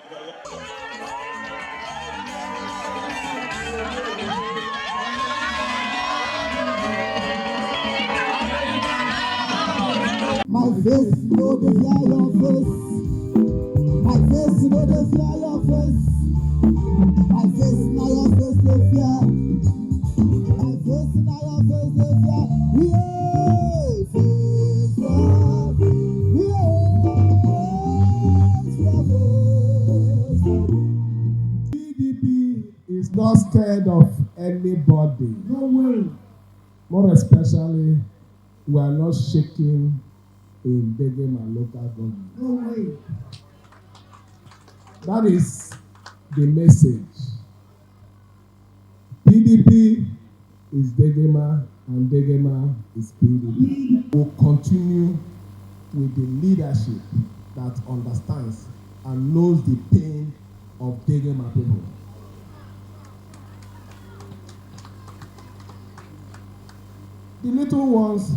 My face, no dey fear your face. My face, no dey fear your face. My face, na your face dey fear. My face, na your face dey fear. Yeah, face God. PDP is not scared of anybody. No way. More especially, we are not shaking in Degema Local Government. No way. That is the message. PDP is Degema and Degema is PDP. We'll continue with the leadership that understands and knows the pain of Degema people. The little ones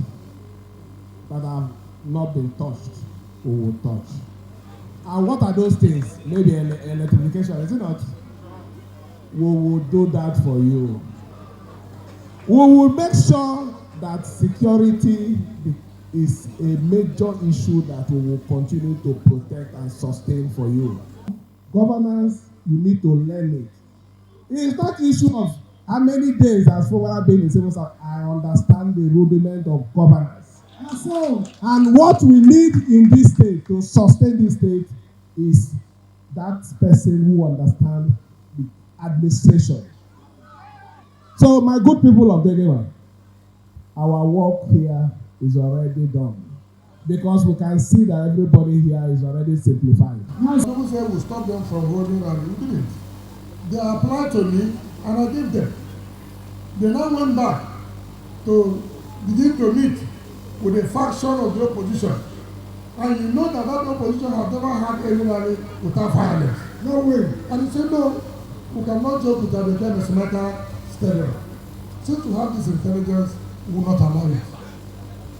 that have not been touched, we will touch. And what are those things? Maybe electrification, is it not? We will do that for you. We will make sure that security is a major issue that we will continue to protect and sustain for you. Governance, you need to learn it. It's not issue of how many days has forward been in civil service. I understand the rudiment of governance. And what we need in this state to sustain this state is that person who understands the administration. So, my good people of Degema, our work here is already done because we can see that everybody here is already simplified. People say we stop them from holding and we didn't. They applied to me and I gave them. They now went back to begin to meet with a faction of the opposition. And you know that opposition has never had any rally without violence. No way. And he said, no, we cannot joke with Adokiye Amiesimaka Stadium. Since we have this intelligence, we will not allow it.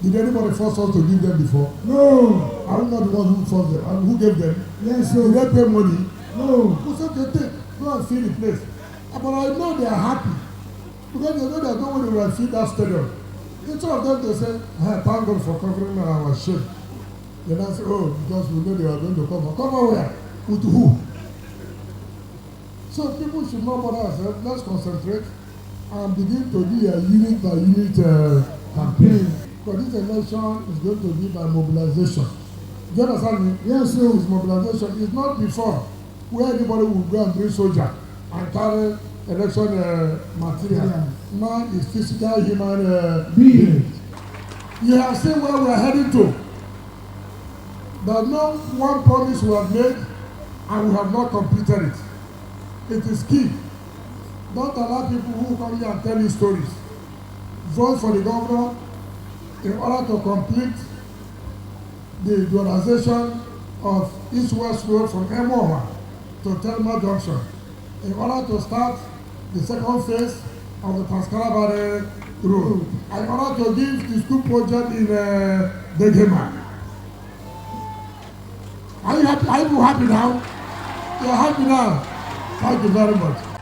Did anybody force us to give them before? No. Are we not the ones who forced them? And who gave them? Yes, sir. Did they pay money? No. Who said they take? Go and fill the place. But I know they are happy. Because they know there's no way they will fill that stadium. Each of them, they say, thank God for covering our shame. Then I say, oh, because we know they are going to cover. Cover where? With who? So people should not bother ourselves. Let's concentrate and begin to do a unit by unit campaign. Because this election is going to be by mobilization. Do you understand me? Yes, sir. It's mobilization. It's not before where anybody will go and bring soldier and carry election material. Yeah. Now is physical human being. You have seen where we are heading to. There's no one promise we have made and we have not completed it. It is key. Don't allow people who come here and tell you stories. Vote for the governor in order to complete the dualization of East-West Road from Emoha to Telma Junction in order to start the second phase of the Transcarabare Road. In order to give the school project in Degema. Are you happy? Are you happy now? You are happy now? Thank you very much.